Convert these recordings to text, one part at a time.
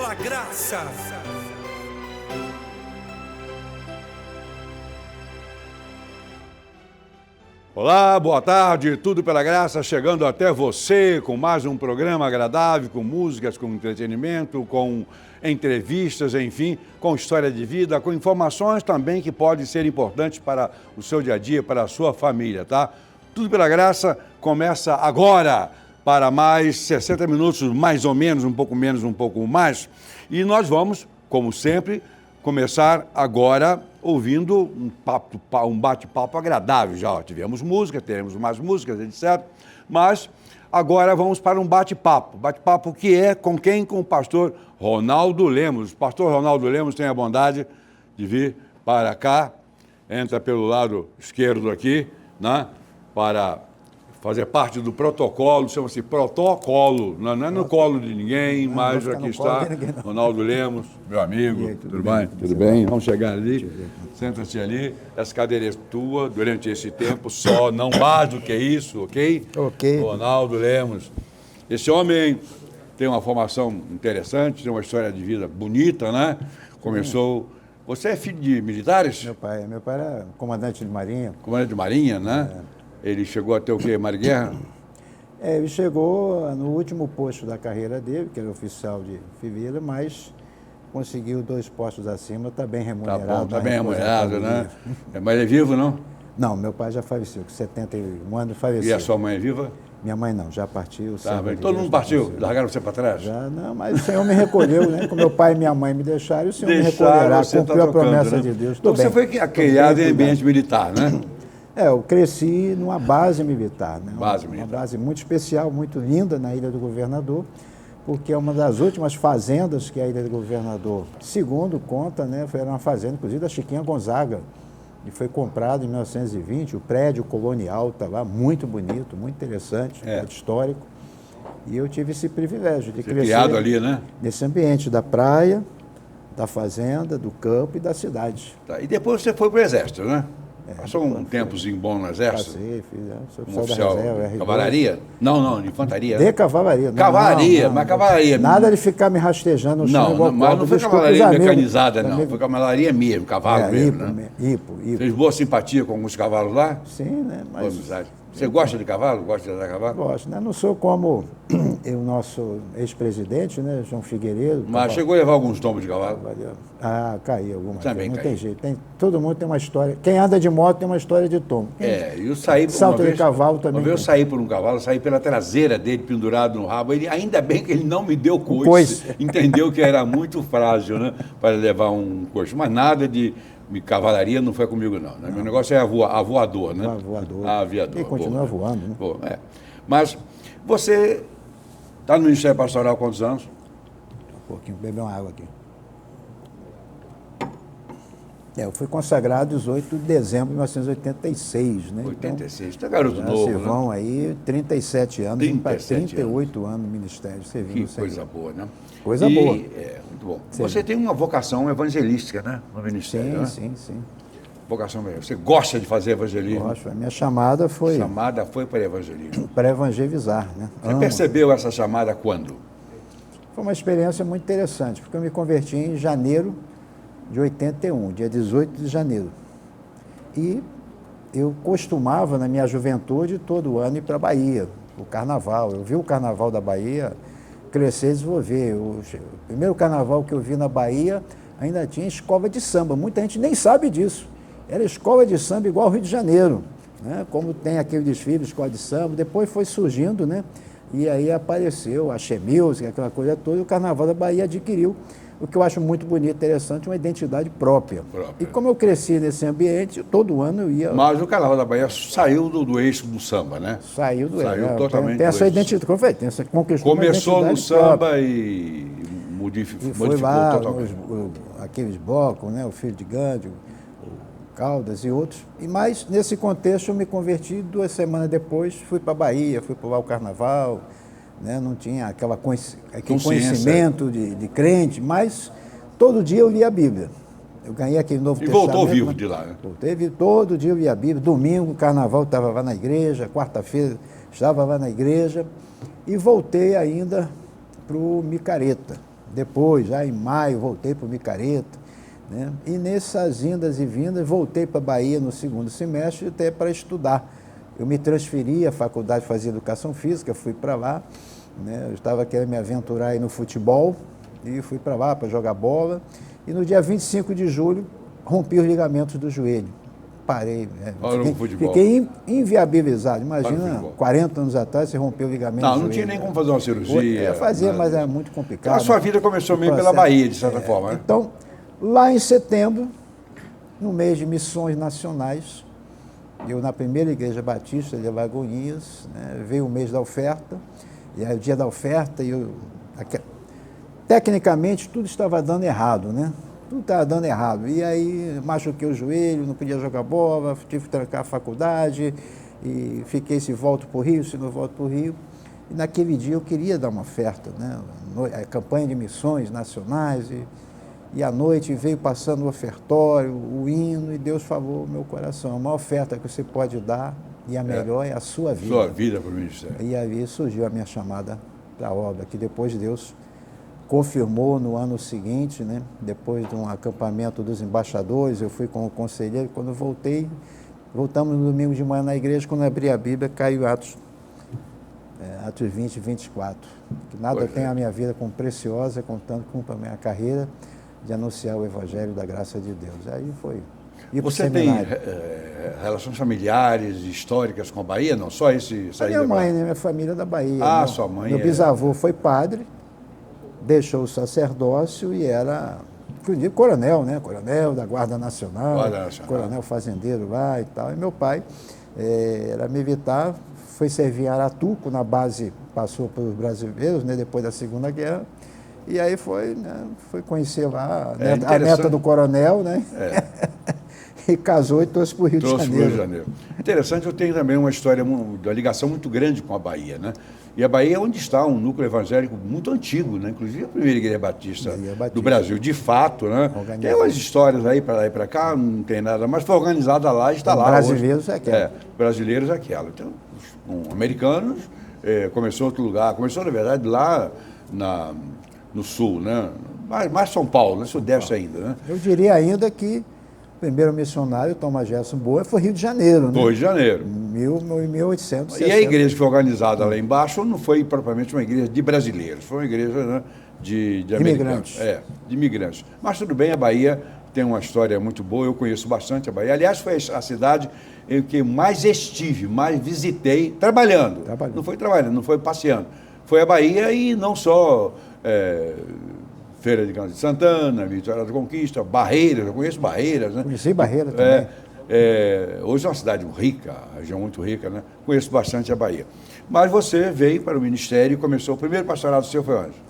pela graça. Olá, boa tarde, tudo pela graça, chegando até você com mais um programa agradável, com músicas, com entretenimento, com entrevistas, enfim, com história de vida, com informações também que podem ser importantes para o seu dia a dia, para a sua família, tá? Tudo pela graça começa agora, para mais 60 minutos, mais ou menos, um pouco menos, um pouco mais, e nós vamos, como sempre, começar agora ouvindo um bate-papo agradável. Já tivemos música, teremos mais músicas, etc. Mas agora vamos para um bate-papo. Bate-papo que é com quem? Com o pastor Ronaldo Lemos. O pastor Ronaldo Lemos tem a bondade de vir para cá, entra pelo lado esquerdo aqui, né, para fazer parte do protocolo, chama-se protocolo, não é no colo de ninguém, mas aqui está Ronaldo Lemos, meu amigo, tudo bem? Tudo bem? Vamos chegar ali, senta-se ali, essa cadeira é tua durante esse tempo só, não mais do que isso, ok? Ok. Ronaldo Lemos, esse homem tem uma formação interessante, tem uma história de vida bonita, né? Começou... Você é filho de militares? Meu pai era comandante de marinha. Comandante de marinha, né? Ele chegou a ter o quê? Marinha? Ele chegou no último posto da carreira dele, que era oficial de fiveira, mas conseguiu 2 postos acima, está bem remunerado. Tá bom, tá bem remunerado, né? Mas ele é vivo, não? Não, meu pai já faleceu, com 71 anos faleceu. E a sua mãe é viva? Minha mãe não, já partiu. Tá bem. Todo mundo partiu? Largaram você para trás? Já, não, mas o Senhor me recolheu, né? Como meu pai e minha mãe me deixaram, o Senhor me recolherá, cumpriu a promessa de Deus. Então você foi criado em ambiente militar, né? Eu cresci numa base militar, né? Uma base muito especial, muito linda na Ilha do Governador, porque é uma das últimas fazendas que a Ilha do Governador, segundo conta, né, foi uma fazenda, inclusive da Chiquinha Gonzaga, e foi comprado em 1920, o prédio colonial está lá, muito bonito, muito interessante, prédio histórico, e eu tive esse privilégio de crescer criado ali, né? Nesse ambiente da praia, da fazenda, do campo e da cidade. Tá. E depois você foi para o Exército, né? Passou um tempozinho bom no Exército? Passei, um oficial da reserva, cavalaria? Não, de infantaria. De cavalaria. Cavalaria, mas cavalaria. Nada de ficar me rastejando no chão. Não, mas não foi cavalaria mecanizada, não. Foi cavalaria mesmo, cavalo mesmo, né? Hipo. Fez boa simpatia com alguns cavalos lá? Sim, né? Mas... Você gosta de cavalo? Gosta de andar a cavalo? Gosto, né? Não sou como o nosso ex-presidente, né? João Figueiredo. Mas chegou a levar alguns tombos de cavalo? Caí algumas Também vezes. Não caí. tem jeito. Todo mundo tem uma história. Quem anda de moto tem uma história de tombo. E eu saí por Salto de cavalo também. Uma vez eu saí por um cavalo, saí pela traseira dele, pendurado no rabo. Ainda bem que ele não me deu coice. Entendeu que era muito frágil, né? Para levar um coice. Mas nada de cavalaria não foi comigo, não. Meu negócio é voador, né? Aviador. E continua voando, né? Mas você está no Ministério Pastoral há quantos anos? Um pouquinho, beber uma água aqui. Eu fui consagrado 18 de dezembro de 1986, né? 86, então, garoto novo, né? Vão aí 37 anos, 38 anos no Ministério, servindo. Que coisa boa, né? Coisa boa. Muito bom. Você tem uma vocação evangelística, né? No Ministério, sim. Vocação, você gosta de fazer evangelismo? Gosto. A minha chamada foi... Chamada foi para evangelismo. Para evangelizar, né? Você percebeu essa chamada quando? Foi uma experiência muito interessante, porque eu me converti em janeiro de 81, dia 18 de janeiro. E eu costumava, na minha juventude, todo ano ir para a Bahia, o carnaval. Eu vi o carnaval da Bahia crescer e desenvolver. O primeiro carnaval que eu vi na Bahia ainda tinha escola de samba. Muita gente nem sabe disso. Era escola de samba igual ao Rio de Janeiro, né? Como tem aquele desfile, escola de samba. Depois foi surgindo, né? E aí apareceu a Axé Music, aquela coisa toda, e o carnaval da Bahia adquiriu o que eu acho muito bonito, interessante, uma identidade própria. E como eu cresci nesse ambiente, todo ano eu ia... Mas o Carnaval da Bahia saiu do eixo do samba, né? Saiu do eixo. Saiu totalmente tem essa identidade, como eu falei, tem essa conquistou começou no samba e modificou foi lá, totalmente. Aqueles blocos, né? O Filho de Gandhi, o Caldas e outros. Mas nesse contexto eu me converti, 2 semanas depois fui para a Bahia, fui para o Carnaval, né? Não tinha aquele conhecimento de crente, mas todo dia eu lia a Bíblia. Eu ganhei aquele Novo Testamento. E voltou vivo de lá, né? Voltei, todo dia eu lia a Bíblia. Domingo, carnaval, estava lá na igreja. Quarta-feira, estava lá na igreja. E voltei ainda para o Micareta, Depois, já em maio, voltei para o Micareta, né? E nessas indas e vindas, voltei para a Bahia no segundo semestre até para estudar. Eu me transferi à faculdade, fazia educação física, fui para lá, né? Eu estava querendo me aventurar aí no futebol e fui para lá para jogar bola. E no dia 25 de julho, rompi os ligamentos do joelho. Parei, fiquei inviabilizado. Imagina, 40 anos atrás, você rompeu o ligamento do joelho. Não tinha nem como fazer uma cirurgia. Fazia, mas era muito complicado. Então, a sua vida começou meio pela Bahia, de certa forma, né? Então, lá em setembro, no mês de missões nacionais, eu na primeira igreja batista de Alagoinhas, né, veio o mês da oferta, e aí o dia da oferta, tecnicamente tudo estava dando errado, né? Tudo estava dando errado. E aí machuquei o joelho, não podia jogar bola, tive que trancar a faculdade, e fiquei se volto para o Rio, se não volto para o Rio. E naquele dia eu queria dar uma oferta, né? A campanha de missões nacionais, e à noite veio passando o ofertório, o hino, e Deus falou no meu coração, a maior oferta que você pode dar, e a melhor é a sua vida. Sua vida para o ministério. E aí surgiu a minha chamada para a obra, que depois Deus confirmou no ano seguinte, né? Depois de um acampamento dos embaixadores, eu fui como conselheiro, quando voltamos no domingo de manhã na igreja, quando abri a Bíblia, caiu Atos 20 e 24. Que nada tem a minha vida como preciosa, contando com a minha carreira de anunciar o Evangelho da graça de Deus. Aí foi. Você tem relações familiares, históricas com a Bahia? Não só esse sair minha mãe, né? Minha família é da Bahia. Sua mãe Meu bisavô foi padre, deixou o sacerdócio e era coronel, né? Coronel da Guarda Nacional, coronel fazendeiro lá e tal. E meu pai era militar, foi servir em Aratuco, na base, passou pelos brasileiros, né? Depois da Segunda Guerra. E aí foi conhecer lá a neta do coronel, né? E casou e trouxe para o Rio de Janeiro. Interessante, eu tenho também uma história, uma ligação muito grande com a Bahia, né? E a Bahia é onde está um núcleo evangélico muito antigo, né? Inclusive a primeira igreja batista do Brasil, de fato, né? Tem umas histórias aí para lá e para cá, não tem nada, mas foi organizada lá e está lá. Brasileiros é aquela. Brasileiros é aquela. Então, americanos, começou em outro lugar, começou, na verdade, lá no sul, né? Mais São Paulo, né? Sudeste ainda, né? Eu diria ainda que o primeiro missionário, Thomas Jefferson Boa, foi Rio de Janeiro, né? Rio de Janeiro. 1860. E a igreja que foi organizada lá embaixo não foi propriamente uma igreja de brasileiros, foi uma igreja, né, de imigrantes. De imigrantes. Mas tudo bem, a Bahia tem uma história muito boa, eu conheço bastante a Bahia. Aliás, foi a cidade em que mais estive, mais visitei, trabalhando. Não foi trabalhando, não foi passeando. Foi a Bahia e não só... Feira de Cândido de Santana, Vitória da Conquista, Barreiras, eu conheço Barreiras, né? Conheci Barreiras também. Hoje é uma cidade rica, uma região muito rica, né? Conheço bastante a Bahia. Mas você veio para o ministério e começou, o primeiro pastorado seu foi onde?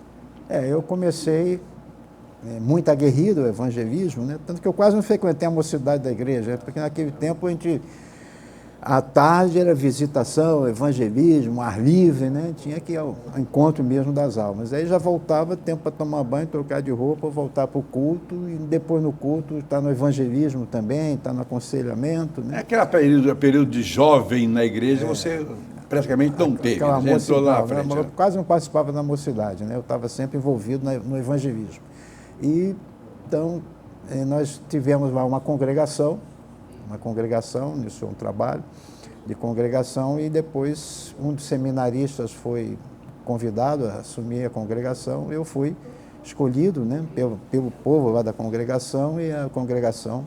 Eu comecei muito aguerrido ao evangelismo, né? Tanto que eu quase não frequentei a mocidade da igreja, porque naquele tempo à tarde era visitação, evangelismo, ar livre, né? Tinha que ir ao encontro mesmo das almas. Aí já voltava, tempo para tomar banho, trocar de roupa, voltar para o culto, e depois no culto estar no evangelismo também, estar no aconselhamento, né? Aquele período de jovem na igreja, você praticamente não teve, aquela né? Entrou lá na frente. Eu quase não participava da mocidade, né? Eu estava sempre envolvido no evangelismo. E, então, nós tivemos lá uma congregação, iniciou um trabalho de congregação e depois um dos seminaristas foi convidado a assumir a congregação. Eu fui escolhido, né, pelo povo lá da congregação e a congregação.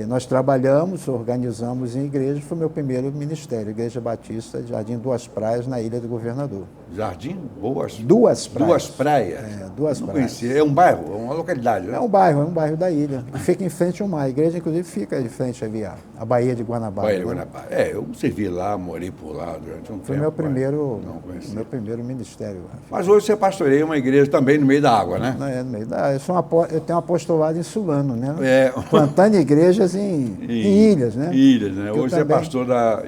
Nós trabalhamos, organizamos em igreja, foi meu primeiro ministério, Igreja Batista, Jardim Duas Praias, na Ilha do Governador. Jardim Duas Praias? Duas Praias. Duas Praias. Conhecia. É um bairro, é uma localidade, né? É um bairro da ilha. Fica em frente ao mar. A igreja, inclusive, fica de frente a Baía de Guanabara. Baía de Guanabara. Eu servi lá, morei por lá durante um tempo. Foi meu primeiro ministério. Mas hoje você pastoreia uma igreja também no meio da água, né? No meio da água. Eu tenho um apostolado em Sulano, né? Plantando igrejas em ilhas, né? Ilhas, né? Hoje você é pastor da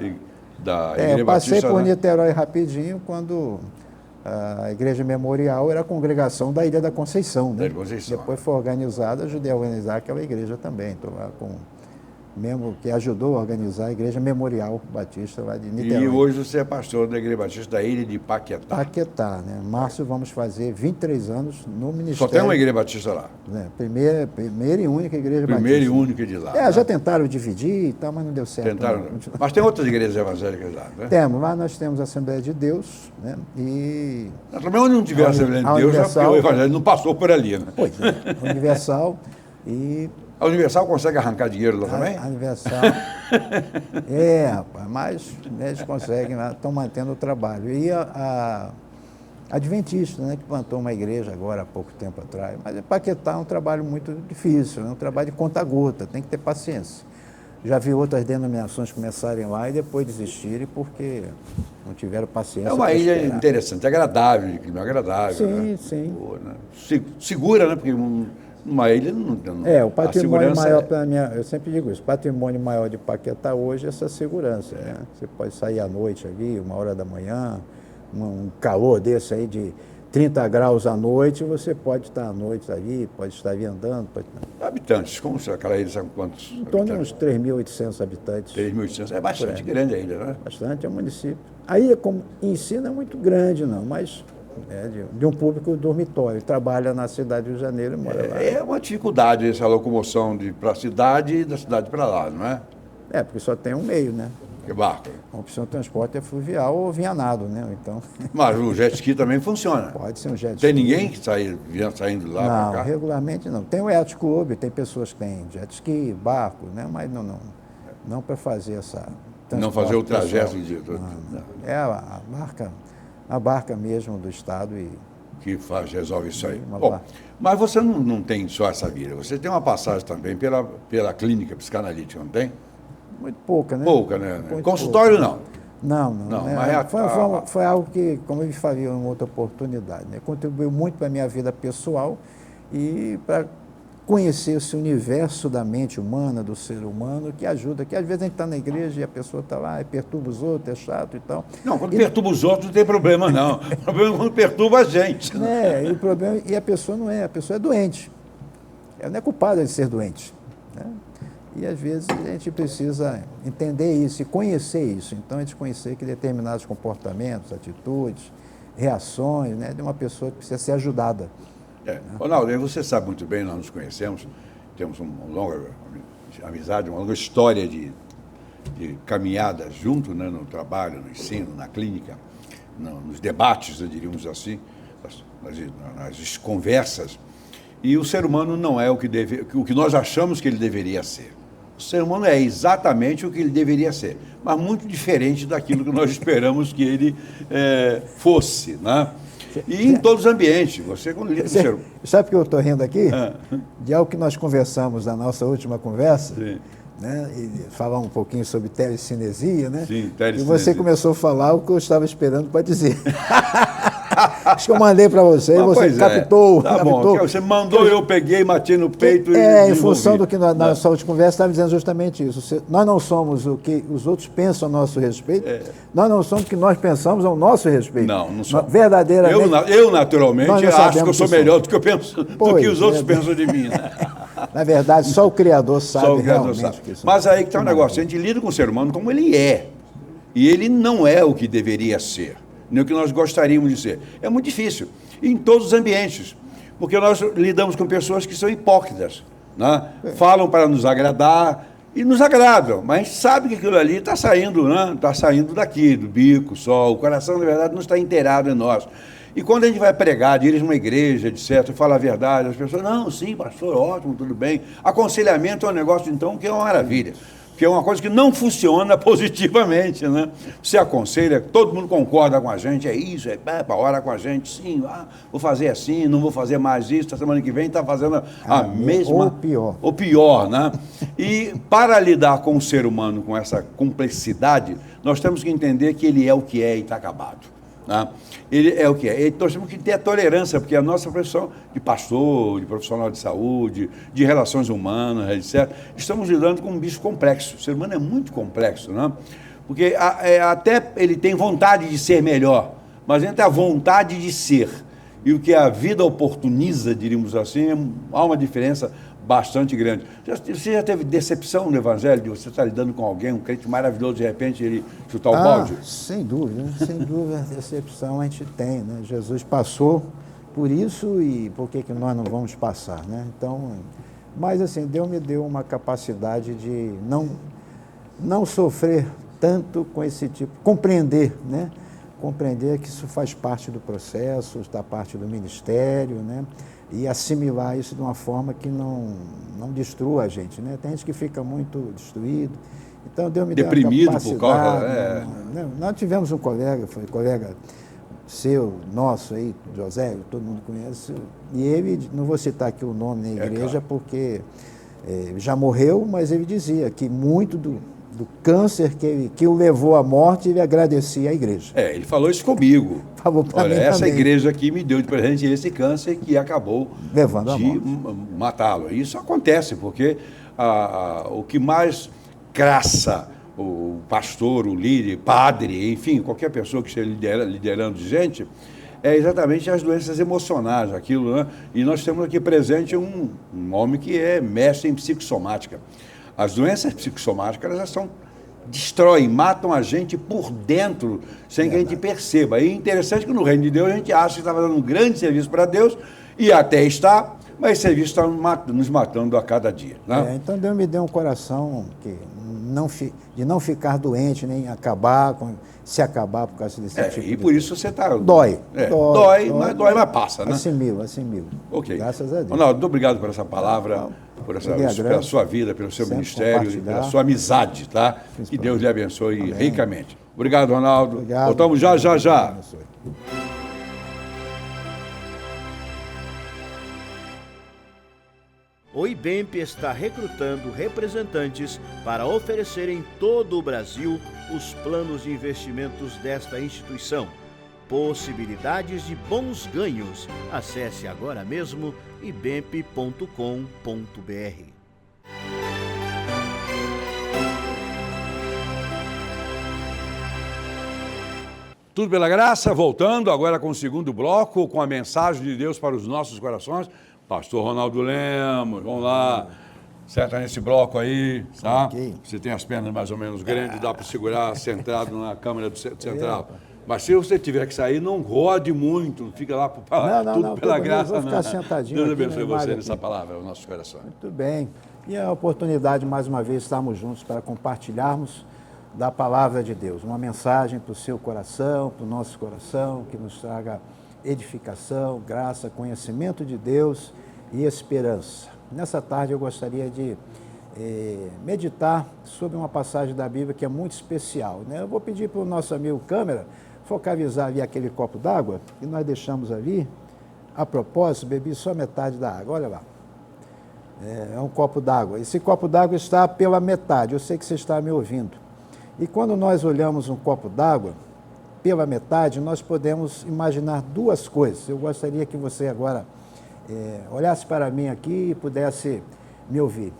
Igreja eu passei por Niterói rapidinho quando a Igreja Memorial era a congregação da Ilha da Conceição, né? Conceição. Depois foi organizada, ajudei a organizar aquela igreja também. Estou lá com mesmo que ajudou a organizar a Igreja Memorial Batista lá de Niterói. E hoje você é pastor da Igreja Batista da Ilha de Paquetá. Paquetá, né? Em março vamos fazer 23 anos no ministério. Só tem uma Igreja Batista lá? Né? Primeira e única Igreja Primeira Batista. e única de lá. Né? Já tentaram dividir e tal, mas não deu certo. Tentaram. Não. Mas tem outras igrejas evangélicas lá, né? Temos, lá nós temos a Assembleia de Deus, né? E Também onde não tiver a Assembleia de Deus, é porque o Evangelho não passou por ali, né? Pois é, Universal e... A Universal consegue arrancar dinheiro lá também? A Universal, rapaz, mas eles conseguem, estão mantendo o trabalho. E a Adventista, né, que plantou uma igreja agora há pouco tempo atrás. Mas Paquetá é um trabalho muito difícil, é um trabalho de conta-gota, tem que ter paciência. Já vi outras denominações começarem lá e depois desistirem porque não tiveram paciência. É uma ilha interessante, agradável, de clima agradável. Sim, né? sim. Boa, né? Segura, né? Porque numa ilha não o patrimônio maior para mim, eu sempre digo isso, o patrimônio maior de Paquetá hoje é essa segurança. Né? Você pode sair à noite ali, 1h da manhã, um calor desse aí de 30 graus à noite, você pode estar à noite ali, pode estar ali andando. Habitantes, como aquela ilha, sabe quantos? Em torno de uns 3.800 habitantes. 3.800, é bastante grande ainda, né? Bastante, é um município. A ilha em si não é muito grande, não, mas é de um público dormitório. Trabalha na cidade do Rio de Janeiro e mora lá. É uma dificuldade essa locomoção para a cidade e da cidade para lá, não é? Porque só tem um meio, né? Que barco. A opção de transporte é fluvial ou vinhanado, né? Então... Mas o jet ski também funciona. Pode ser um jet ski. Tem ninguém que saindo lá para cá? Não, regularmente não. Tem o yacht club, tem pessoas que têm jet ski, barco, né? Mas não para fazer essa... Não fazer o trajeto de... É a barca mesmo do Estado e... Que resolve isso aí. Bom, mas você não tem só essa vida, você tem uma passagem também pela clínica psicanalítica, não tem? Muito pouca, né? Pouca, né? Muito Consultório pouca. Não. Não. Mas foi algo que, como eu falei em outra oportunidade, né? Contribuiu muito para a minha vida pessoal e para conhecer esse universo da mente humana, do ser humano, que ajuda, que às vezes a gente está na igreja e a pessoa está lá e perturba os outros, é chato e tal. Não, quando perturba os outros não tem problema, não. O problema é quando perturba a gente. E a pessoa não é, a pessoa é doente. Ela não é culpada de ser doente. Né? E às vezes a gente precisa entender isso e conhecer isso. Então a gente conhecer que determinados comportamentos, atitudes, reações, né, de uma pessoa que precisa ser ajudada. Ronaldo, você sabe muito bem, nós nos conhecemos, temos uma longa amizade, uma longa história de caminhada junto, né, no trabalho, no ensino, na clínica, nos debates, diríamos assim, nas conversas. E o ser humano não é o que nós achamos que ele deveria ser. O ser humano é exatamente o que ele deveria ser, mas muito diferente daquilo que nós esperamos que ele fosse, né? E em todos os ambientes. Você, quando lida com o ser humano... Sabe que eu estou rindo aqui? De algo que nós conversamos na nossa última conversa, né? E falar um pouquinho sobre telecinesia, né? Sim, telecinesia. E você começou a falar o que eu estava esperando para dizer. Acho que eu mandei para você, você captou. Tá bom, você mandou, eu peguei, matei no peito e em função do que na nossa última conversa estava dizendo justamente isso. Nós não somos o que os outros pensam a nosso respeito, nós não somos o que nós pensamos ao nosso respeito. Não somos. Verdadeiramente. Eu naturalmente, acho que eu sou melhor do que eu penso, do que os outros pensam de mim. Né? Na verdade, só o Criador sabe realmente. Mas aí que está o negócio, a gente lida com o ser humano como ele é. E ele não é o que deveria ser, nem o que nós gostaríamos de ser. É muito difícil, em todos os ambientes, porque nós lidamos com pessoas que são hipócritas, né? Falam para nos agradar e nos agradam, mas sabe que aquilo ali está saindo, né? Está saindo daqui, do bico, só. O coração, na verdade, não está inteirado em nós. E quando a gente vai pregar, dirige uma igreja, etc., fala a verdade, as pessoas, não, sim, pastor, ótimo, tudo bem. Aconselhamento é um negócio, então, que é uma maravilha. Que é uma coisa que não funciona positivamente, né? Você aconselha, todo mundo concorda com a gente, é isso, ora com a gente, sim, vou fazer assim, não vou fazer mais isso, a semana que vem está fazendo a mesma... Ou pior, né? E para lidar com o ser humano com essa complexidade, nós temos que entender que ele é o que é e está acabado. Né? Ele é o que é. Nós temos que ter a tolerância, porque a nossa profissão de pastor, de profissional de saúde, de relações humanas, etc., estamos lidando com um bicho complexo. O ser humano é muito complexo, né? Porque até ele tem vontade de ser melhor, mas entre a vontade de ser e o que a vida oportuniza, diríamos assim, há uma diferença bastante grande. Você já teve decepção no Evangelho, de você estar lidando com alguém, um crente maravilhoso, de repente ele chutar o balde? Sem dúvida, decepção a gente tem, né? Jesus passou por isso e por que nós não vamos passar, né? Então, mas assim, Deus me deu uma capacidade de não sofrer tanto com esse tipo, compreender, né? Compreender que isso faz parte do processo, da parte do ministério, né? E assimilar isso de uma forma que não destrua a gente, né? Tem gente que fica muito destruído. Então, Deus me deu uma capacidade. Deprimido por causa... Nós tivemos um colega, foi colega seu, nosso aí, José, todo mundo conhece, e ele, não vou citar aqui o nome na igreja, claro, porque já morreu, mas ele dizia que muito do câncer que o levou à morte, ele agradecia à igreja. Ele falou isso comigo. Falou para mim essa também. Igreja aqui me deu de presente esse câncer que acabou levando à morte. Matá-lo. Isso acontece, porque o que mais graça o pastor, o líder, padre, enfim, qualquer pessoa que esteja liderando gente, é exatamente as doenças emocionais, aquilo, né? E nós temos aqui presente um homem que é mestre em psicossomática. As doenças psicossomáticas, elas destroem, matam a gente por dentro, sem que a gente perceba. E é interessante que no reino de Deus a gente acha que está fazendo um grande serviço para Deus, e até está, mas esse serviço está nos matando a cada dia. Né? Então Deus me deu um coração de não ficar doente, nem se acabar por causa desse tipo e por isso você está... Dói, mas passa, né? Assimilo. Ok. Graças a Deus. Ronaldo, muito obrigado por essa palavra, pela sua vida, pelo seu ministério e pela sua amizade, tá? Que Deus lhe abençoe ricamente. Obrigado, Ronaldo. Obrigado. Voltamos já. O IBEMP está recrutando representantes para oferecer em todo o Brasil os planos de investimentos desta instituição. Possibilidades de bons ganhos. Acesse agora mesmo ibemp.com.br. Tudo pela graça, voltando agora com o segundo bloco, com a mensagem de Deus para os nossos corações. Pastor Ronaldo Lemos, vamos lá. Senta nesse bloco aí, tá? Okay. Você tem as pernas mais ou menos grandes, dá para segurar sentado na câmera do central. Mas se você tiver que sair, não rode muito, fica lá tudo pela graça. Vou ficar sentadinho. Deus abençoe você nessa palavra, o nosso coração. Muito bem. E a oportunidade, mais uma vez, estarmos juntos para compartilharmos da palavra de Deus. Uma mensagem para o seu coração, para o nosso coração, que nos traga edificação, graça, conhecimento de Deus e esperança. Nessa tarde eu gostaria de meditar sobre uma passagem da Bíblia que é muito especial, né? Eu vou pedir para o nosso amigo câmera focalizar ali aquele copo d'água que nós deixamos ali. A propósito, bebi só metade da água, olha lá. É um copo d'água. Esse copo d'água está pela metade, eu sei que você está me ouvindo. E quando nós olhamos um copo d'água pela metade, nós podemos imaginar duas coisas. Eu gostaria que você agora olhasse para mim aqui e pudesse me ouvir.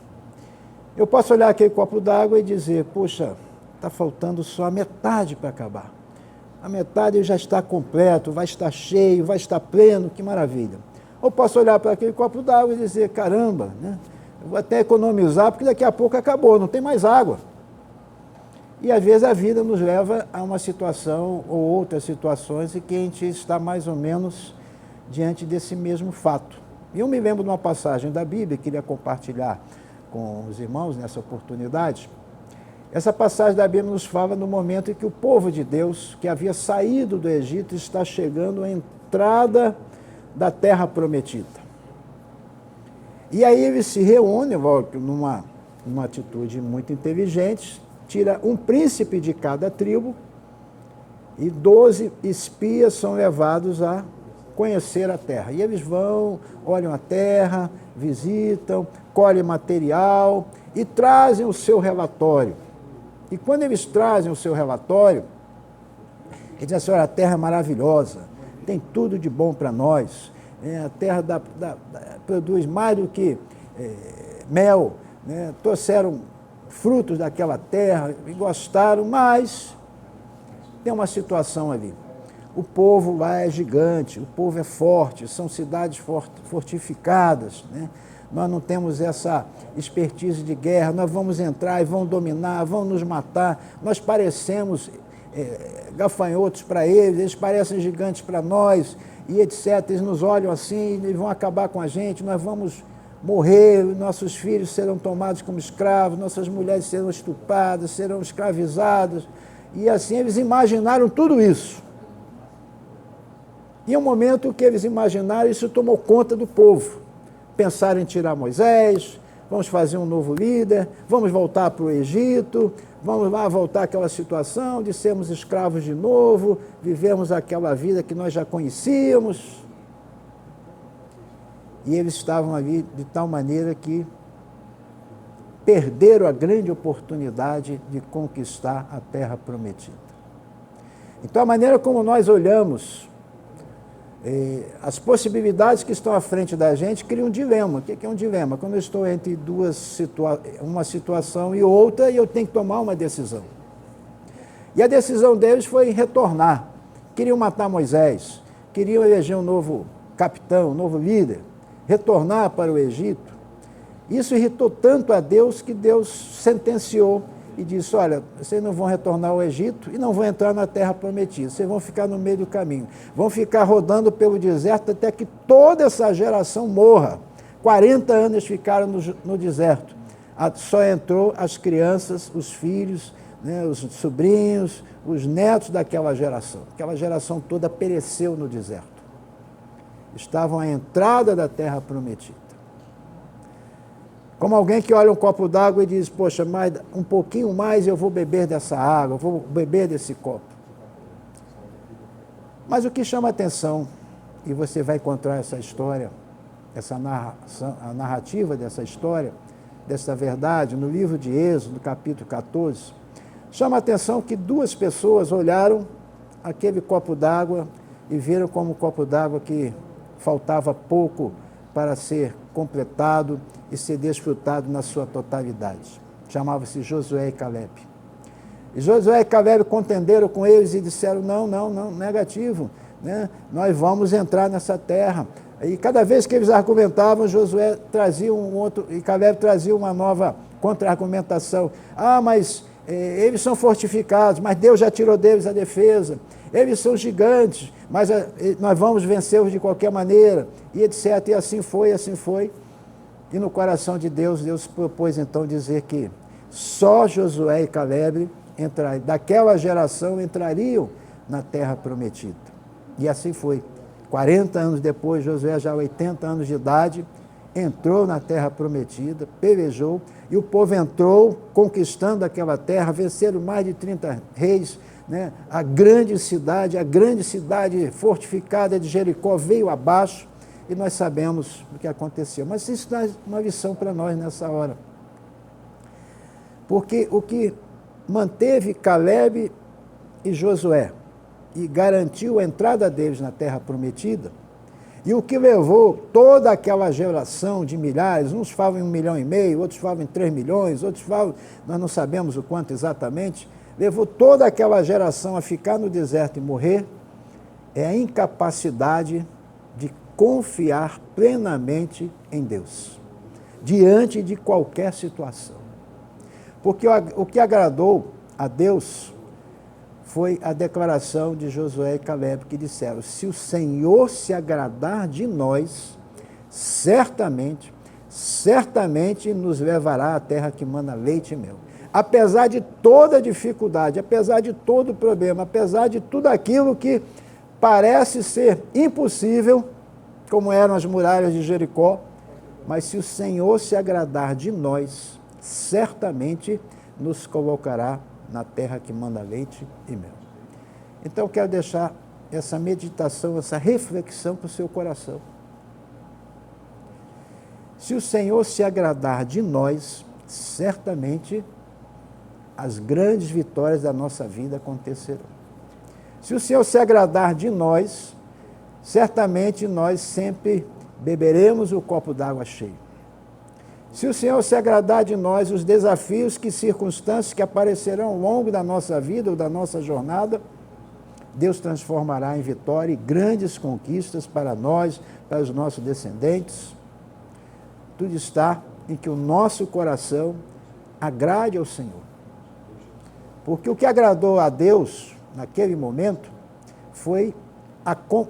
Eu posso olhar aquele copo d'água e dizer, puxa, está faltando só a metade para acabar. A metade já está completo, vai estar cheio, vai estar pleno, que maravilha. Ou posso olhar para aquele copo d'água e dizer, caramba, né? Eu vou até economizar, porque daqui a pouco acabou, não tem mais água. E às vezes a vida nos leva a uma situação ou outras situações em que a gente está mais ou menos diante desse mesmo fato. E eu me lembro de uma passagem da Bíblia, queria compartilhar com os irmãos nessa oportunidade. Essa passagem da Bíblia nos fala no momento em que o povo de Deus, que havia saído do Egito, está chegando à entrada da terra prometida. E aí eles se reúnem, numa atitude muito inteligente, tira um príncipe de cada tribo e 12 espias são levados a conhecer a terra. E eles vão, olham a terra, visitam, colhem material e trazem o seu relatório. E quando eles trazem o seu relatório, eles dizem assim, olha, a terra é maravilhosa, tem tudo de bom para nós, a terra produz mais do que mel, né? Trouxeram frutos daquela terra e gostaram, mas tem uma situação ali. O povo lá é gigante, o povo é forte, são cidades fortificadas, né? Nós não temos essa expertise de guerra, nós vamos entrar e vão dominar, vão nos matar, nós parecemos gafanhotos para eles, eles parecem gigantes para nós, e etc. Eles nos olham assim e vão acabar com a gente, nós vamos morrer, nossos filhos serão tomados como escravos, nossas mulheres serão estupradas, serão escravizadas, e assim eles imaginaram tudo isso. E um momento que eles imaginaram, isso tomou conta do povo. Pensaram em tirar Moisés, vamos fazer um novo líder, vamos voltar para o Egito, vamos lá voltar àquela situação de sermos escravos de novo, vivemos aquela vida que nós já conhecíamos. E eles estavam ali de tal maneira que perderam a grande oportunidade de conquistar a terra prometida. Então, a maneira como nós olhamos as possibilidades que estão à frente da gente cria um dilema. O que é um dilema? Quando eu estou entre uma situação e outra, e eu tenho que tomar uma decisão. E a decisão deles foi retornar. Queriam matar Moisés, queriam eleger um novo capitão, um novo líder, retornar para o Egito. Isso irritou tanto a Deus que Deus sentenciou e disse, olha, vocês não vão retornar ao Egito e não vão entrar na terra prometida, vocês vão ficar no meio do caminho, vão ficar rodando pelo deserto até que toda essa geração morra. 40 anos ficaram no deserto, só entrou as crianças, os filhos, né, os sobrinhos, os netos daquela geração toda pereceu no deserto. Estavam à entrada da terra prometida. Como alguém que olha um copo d'água e diz, poxa, mais, um pouquinho mais eu vou beber dessa água, vou beber desse copo. Mas o que chama atenção, e você vai encontrar essa história, a narrativa dessa história, dessa verdade, no livro de Êxodo, no capítulo 14, chama a atenção que duas pessoas olharam aquele copo d'água e viram como um copo d'água que faltava pouco para ser completado e ser desfrutado na sua totalidade. Chamava-se Josué e Caleb. E Josué e Caleb contenderam com eles e disseram, não, negativo, né? Nós vamos entrar nessa terra. E cada vez que eles argumentavam, Josué trazia e Caleb trazia uma nova contra-argumentação. Mas eles são fortificados, mas Deus já tirou deles a defesa. Eles são gigantes, mas nós vamos vencê-los de qualquer maneira, e etc. E assim foi. E no coração de Deus, Deus propôs então dizer que só Josué e Caleb daquela geração entrariam na terra prometida. E assim foi. 40 anos depois, Josué, já 80 anos de idade, entrou na terra prometida, pelejou, e o povo entrou conquistando aquela terra, venceram mais de 30 reis, né? A grande cidade fortificada de Jericó veio abaixo, e nós sabemos o que aconteceu. Mas isso traz uma lição para nós nessa hora. Porque o que manteve Caleb e Josué e garantiu a entrada deles na terra prometida, e o que levou toda aquela geração de milhares, uns falam em 1,5 milhão, outros falam em 3 milhões, outros falam, nós não sabemos o quanto exatamente, levou toda aquela geração a ficar no deserto e morrer, é a incapacidade de confiar plenamente em Deus, diante de qualquer situação. Porque o que agradou a Deus foi a declaração de Josué e Caleb, que disseram, se o Senhor se agradar de nós, certamente nos levará à terra que mana leite e mel. Apesar de toda a dificuldade, apesar de todo o problema, apesar de tudo aquilo que parece ser impossível, como eram as muralhas de Jericó, mas se o Senhor se agradar de nós, certamente nos colocará na terra que manda leite e mel. Então, eu quero deixar essa meditação, essa reflexão para o seu coração. Se o Senhor se agradar de nós, certamente as grandes vitórias da nossa vida acontecerão. Se o Senhor se agradar de nós, certamente nós sempre beberemos o copo d'água cheio. Se o Senhor se agradar de nós, os desafios circunstâncias que aparecerão ao longo da nossa vida ou da nossa jornada, Deus transformará em vitória e grandes conquistas para nós, para os nossos descendentes. Tudo está em que o nosso coração agrade ao Senhor. Porque o que agradou a Deus naquele momento foi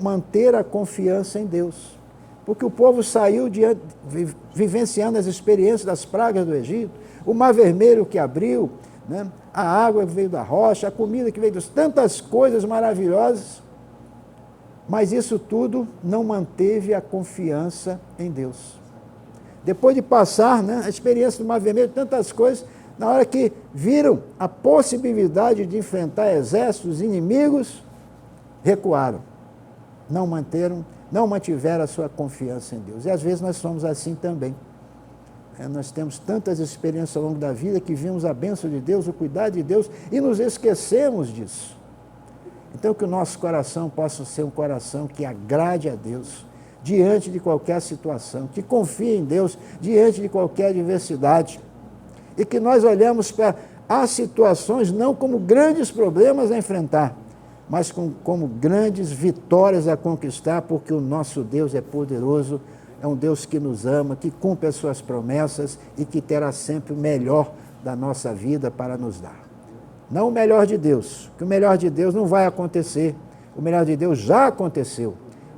manter a confiança em Deus. Porque o povo saiu vivenciando as experiências das pragas do Egito, o Mar Vermelho que abriu, né? A água que veio da rocha, a comida que veio dos... tantas coisas maravilhosas, mas isso tudo não manteve a confiança em Deus. Depois de passar, né, a experiência do Mar Vermelho, tantas coisas, na hora que viram a possibilidade de enfrentar exércitos inimigos, recuaram, não mantiveram a sua confiança em Deus. E às vezes nós somos assim também. Nós temos tantas experiências ao longo da vida que vimos a bênção de Deus, o cuidado de Deus e nos esquecemos disso. Então que o nosso coração possa ser um coração que agrade a Deus diante de qualquer situação, que confie em Deus diante de qualquer adversidade e que nós olhemos para as situações não como grandes problemas a enfrentar, mas como grandes vitórias a conquistar, porque o nosso Deus é poderoso, é um Deus que nos ama, que cumpre as suas promessas e que terá sempre o melhor da nossa vida para nos dar. Não o melhor de Deus, que o melhor de Deus não vai acontecer, o melhor de Deus já aconteceu,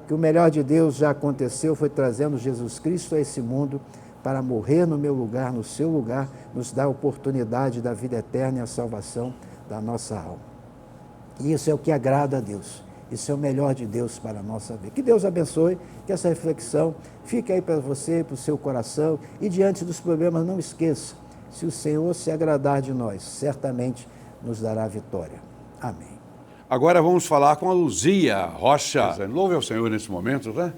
que o melhor de Deus já aconteceu foi trazendo Jesus Cristo a esse mundo para morrer no meu lugar, no seu lugar, nos dar a oportunidade da vida eterna e a salvação da nossa alma. E isso é o que agrada a Deus. Isso é o melhor de Deus para a nossa vida. Que Deus abençoe, que essa reflexão fique aí para você, para o seu coração, e diante dos problemas não esqueça, se o Senhor se agradar de nós, certamente nos dará vitória. Amém. Agora vamos falar com a Luzia Rocha. Louve ao Senhor nesse momento, né?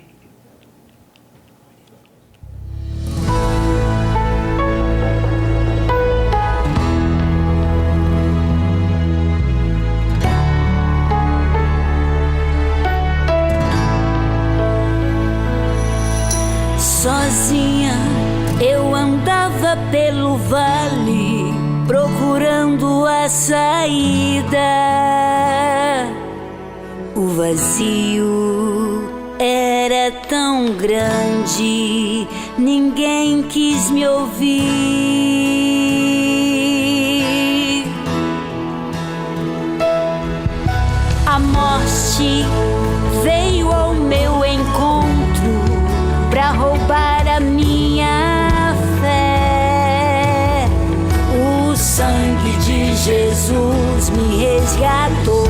Sozinha eu andava pelo vale procurando a saída. O vazio era tão grande, ninguém quis me ouvir. A morte veio ao meu encontro pra roubar a minha fé. O sangue de Jesus me resgatou,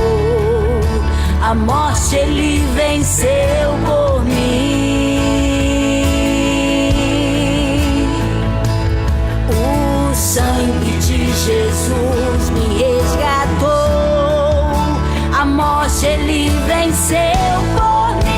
a morte ele venceu por mim. O sangue de Jesus me resgatou, a morte ele venceu por mim.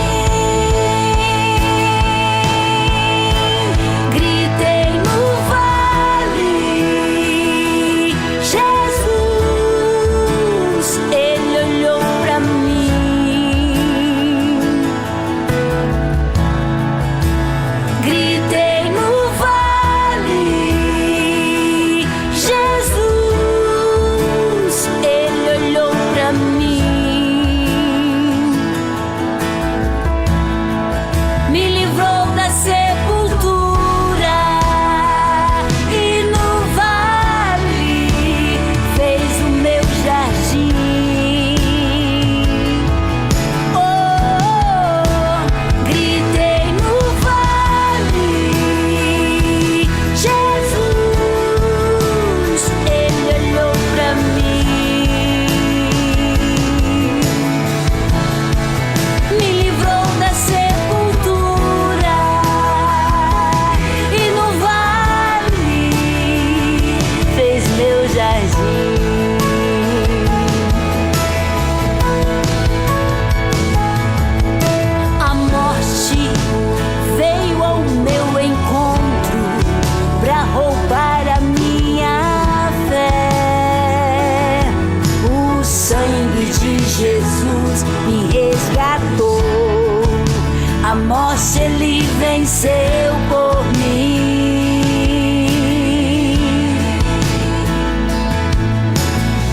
A morte ele venceu por mim.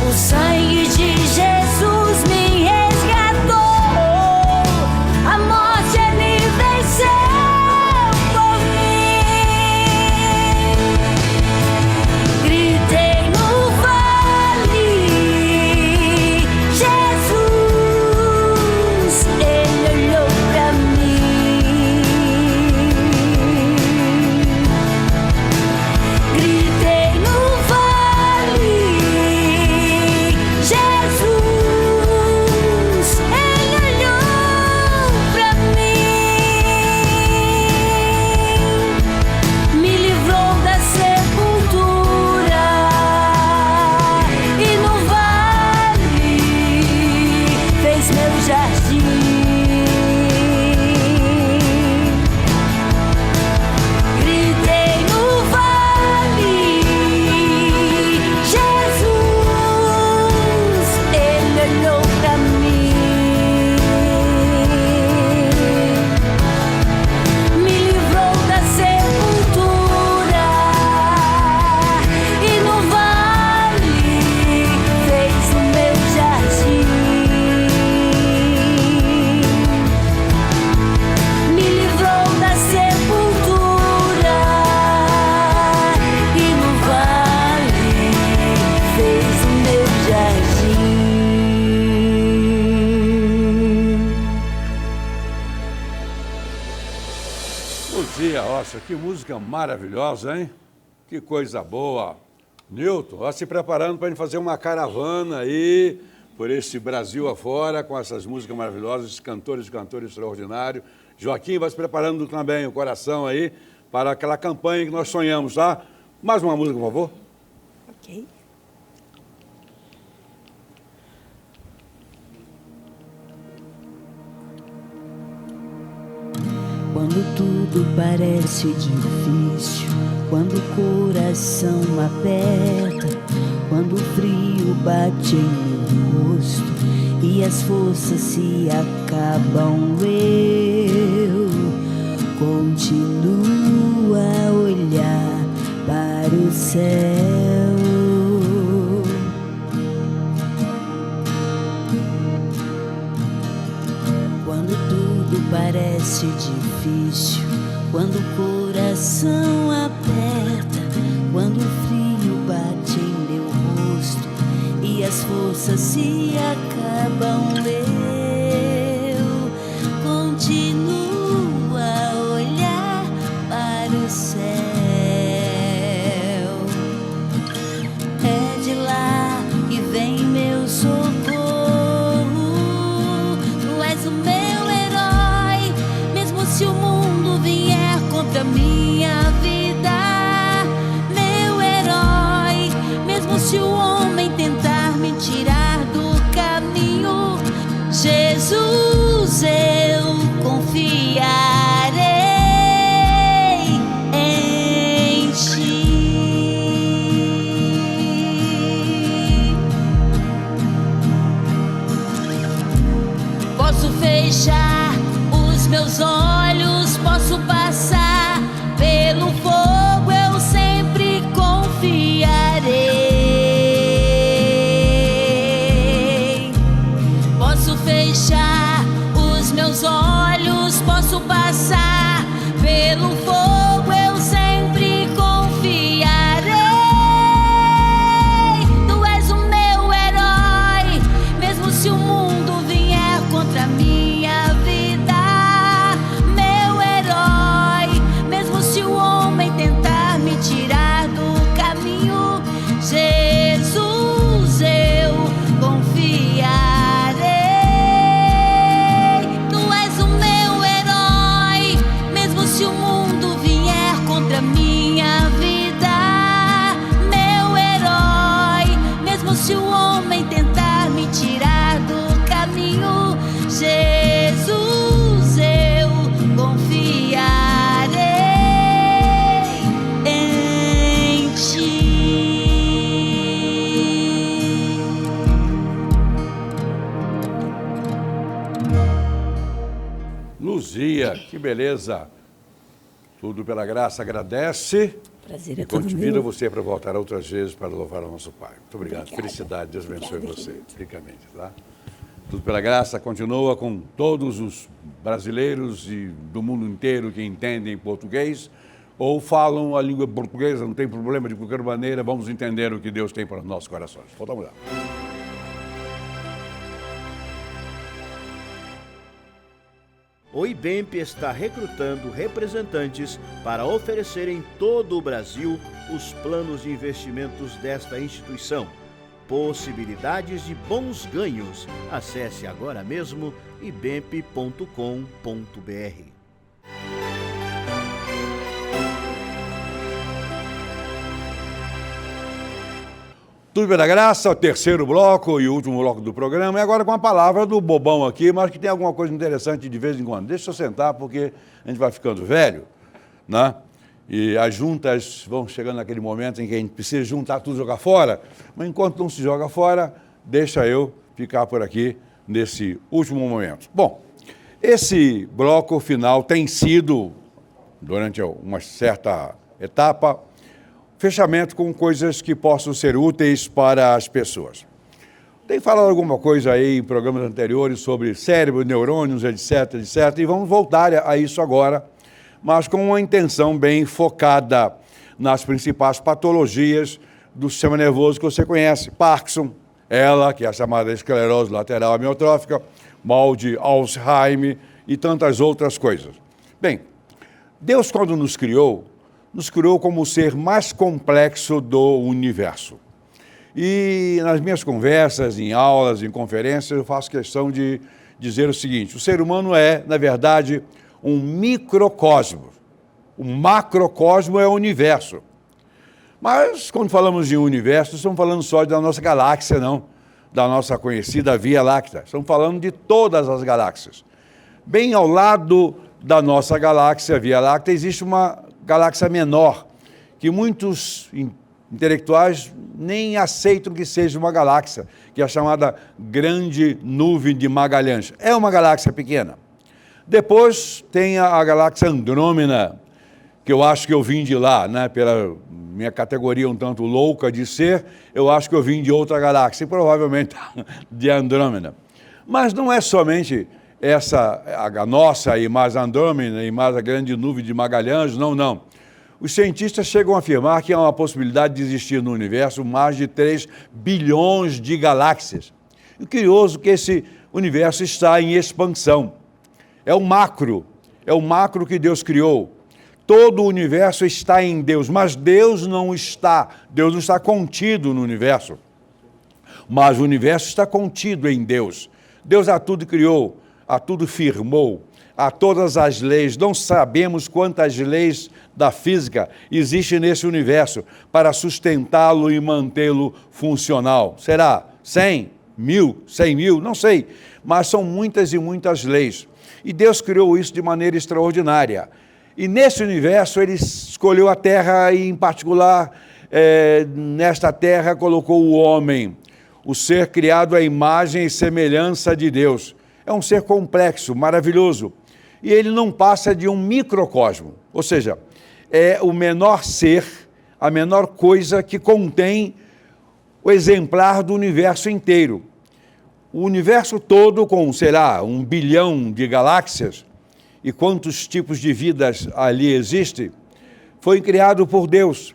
O sangue de Jesus me resgatou. Luzia, nossa, que música maravilhosa, hein? Que coisa boa. Nilton, ó, se preparando para a gente fazer uma caravana aí por esse Brasil afora, com essas músicas maravilhosas, esses cantores e cantores extraordinários. Joaquim vai se preparando também o coração aí para aquela campanha que nós sonhamos, tá? Mais uma música, por favor. Ok. Quando tudo parece difícil, quando o coração aperta, quando o frio bate em meu rosto e as forças se acabam, eu continuo a olhar para o céu. Quando tudo parece difícil, quando o coração aperta, quando o frio bate em meu rosto e as forças se acabam, eu continuo a olhar para o céu. É de lá que vem meu socorro. Tu és o meu herói, mesmo se o mundo vier contra minha vida. Meu herói, mesmo se o homem tentar me tirar do caminho. Jesus, eu confiarei em ti. Posso fechar os meus olhos, posso passar pelo fogo, eu sempre confiarei. Posso fechar os meus olhos, posso passar pelo fogo, eu sempre confiarei. Tu és o meu herói, mesmo se o mundo vier contra minha vida. Meu herói, mesmo se o homem tentar me tirar do caminho. Jesus, eu confiarei. Tu és o meu herói, mesmo se o mundo vier contra minha vida. Meu herói, mesmo se o homem tentar me tirar do caminho. Jesus, eu confiarei em ti. Luzia, que beleza. Tudo pela graça, agradece. Prazer é E todo convida meu. você para voltar outras vezes para louvar o nosso Pai. Muito obrigado. Obrigada. Felicidade. Deus abençoe Obrigada, você. querido. Ricamente, tá? Tudo pela graça continua com todos os brasileiros e do mundo inteiro que entendem português ou falam a língua portuguesa, não tem problema de qualquer maneira, vamos entender o que Deus tem para os nossos corações. Voltamos lá. O IBEMP está recrutando representantes para oferecer em todo o Brasil os planos de investimentos desta instituição. Possibilidades de bons ganhos. Acesse agora mesmo ibemp.com.br. Tudo pela graça, o terceiro bloco e o último bloco do programa. E agora com a palavra do bobão aqui, mas que tem alguma coisa interessante de vez em quando. Deixa eu sentar, porque a gente vai ficando velho, né? E as juntas vão chegando naquele momento em que a gente precisa juntar tudo e jogar fora. Mas enquanto não se joga fora, deixa eu ficar por aqui nesse último momento. Bom, esse bloco final tem sido, durante uma certa etapa, fechamento com coisas que possam ser úteis para as pessoas. Tem falado alguma coisa aí em programas anteriores sobre cérebro, neurônios, etc, etc, e vamos voltar a isso agora, mas com uma intenção bem focada nas principais patologias do sistema nervoso que você conhece. Parkinson, ela, que é a chamada esclerose lateral amiotrófica, mal de Alzheimer e tantas outras coisas. Bem, Deus, quando nos criou como o ser mais complexo do universo. E nas minhas conversas, em aulas, em conferências, eu faço questão de dizer o seguinte: o ser humano é, na verdade, um microcosmo. O macrocosmo é o universo. Mas, quando falamos de universo, não estamos falando só da nossa galáxia, não, da nossa conhecida Via Láctea. Estamos falando de todas as galáxias. Bem ao lado da nossa galáxia, Via Láctea, existe uma galáxia menor, que muitos intelectuais nem aceitam que seja uma galáxia, que é a chamada Grande Nuvem de Magalhães. É uma galáxia pequena. Depois tem a galáxia Andrômeda, que eu acho que eu vim de lá, né? Pela minha categoria um tanto louca de ser, eu acho que eu vim de outra galáxia, e provavelmente de Andrômeda. Mas não é somente essa, a nossa, e mais Andrômeda, e mais a Grande Nuvem de Magalhães, não. Os cientistas chegam a afirmar que há uma possibilidade de existir no universo mais de 3 bilhões de galáxias. E o curioso é que esse universo está em expansão. É o macro que Deus criou. Todo o universo está em Deus, mas Deus não está contido no universo. Mas o universo está contido em Deus. Deus a tudo criou, a tudo firmou, a todas as leis. Não sabemos quantas leis da física existem nesse universo para sustentá-lo e mantê-lo funcional. Será 100, 1000, 100 mil? Não sei, mas são muitas e muitas leis. E Deus criou isso de maneira extraordinária. E nesse universo ele escolheu a Terra e, em particular, nesta Terra colocou o homem, o ser criado à imagem e semelhança de Deus. É um ser complexo, maravilhoso. E ele não passa de um microcosmo, ou seja, é o menor ser, a menor coisa que contém o exemplar do universo inteiro. O universo todo, com, sei lá, 1 bilhão de galáxias, e quantos tipos de vidas ali existem, foi criado por Deus.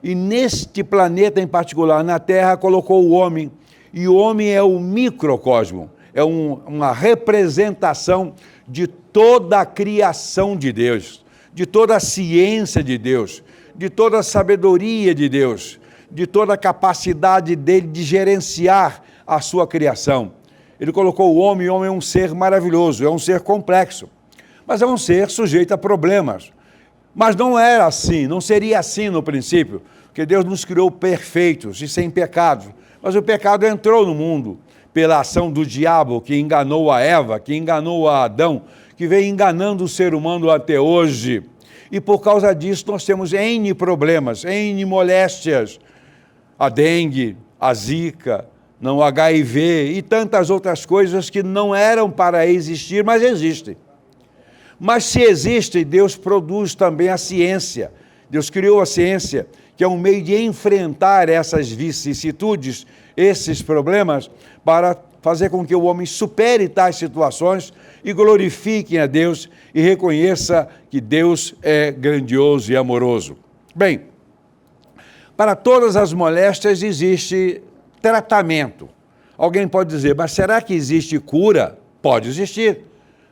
E neste planeta em particular, na Terra, colocou o homem. E o homem é o microcosmo, é uma representação de toda a criação de Deus, de toda a ciência de Deus, de toda a sabedoria de Deus, de toda a capacidade dele de gerenciar a sua criação. Ele colocou o homem é um ser maravilhoso, é um ser complexo, mas é um ser sujeito a problemas. Mas não era assim, não seria assim no princípio, porque Deus nos criou perfeitos e sem pecados. Mas o pecado entrou no mundo pela ação do diabo, que enganou a Eva, que enganou a Adão, que vem enganando o ser humano até hoje. E por causa disso nós temos N problemas, N moléstias, a dengue, a zika, o HIV e tantas outras coisas que não eram para existir, mas existem. Mas se existe, Deus produz também a ciência. Deus criou a ciência, que é um meio de enfrentar essas vicissitudes, esses problemas, para fazer com que o homem supere tais situações e glorifique a Deus e reconheça que Deus é grandioso e amoroso. Bem, para todas as moléstias existe tratamento. Alguém pode dizer, mas será que existe cura? Pode existir.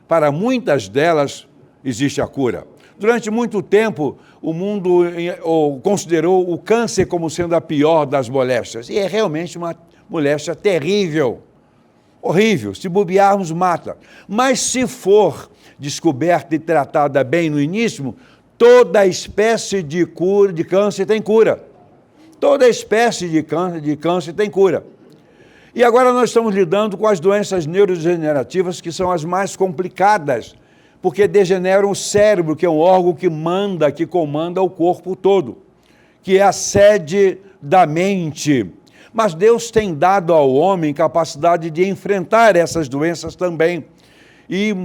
Para muitas delas existe a cura. Durante muito tempo, o mundo considerou o câncer como sendo a pior das moléstias. E é realmente uma moléstia terrível, horrível. Se bobearmos, mata. Mas se for descoberta e tratada bem no início, toda espécie de câncer tem cura. Toda espécie de câncer tem cura. E agora nós estamos lidando com as doenças neurodegenerativas, que são as mais complicadas, porque degeneram o cérebro, que é um órgão que comanda o corpo todo, que é a sede da mente. Mas Deus tem dado ao homem capacidade de enfrentar essas doenças também. E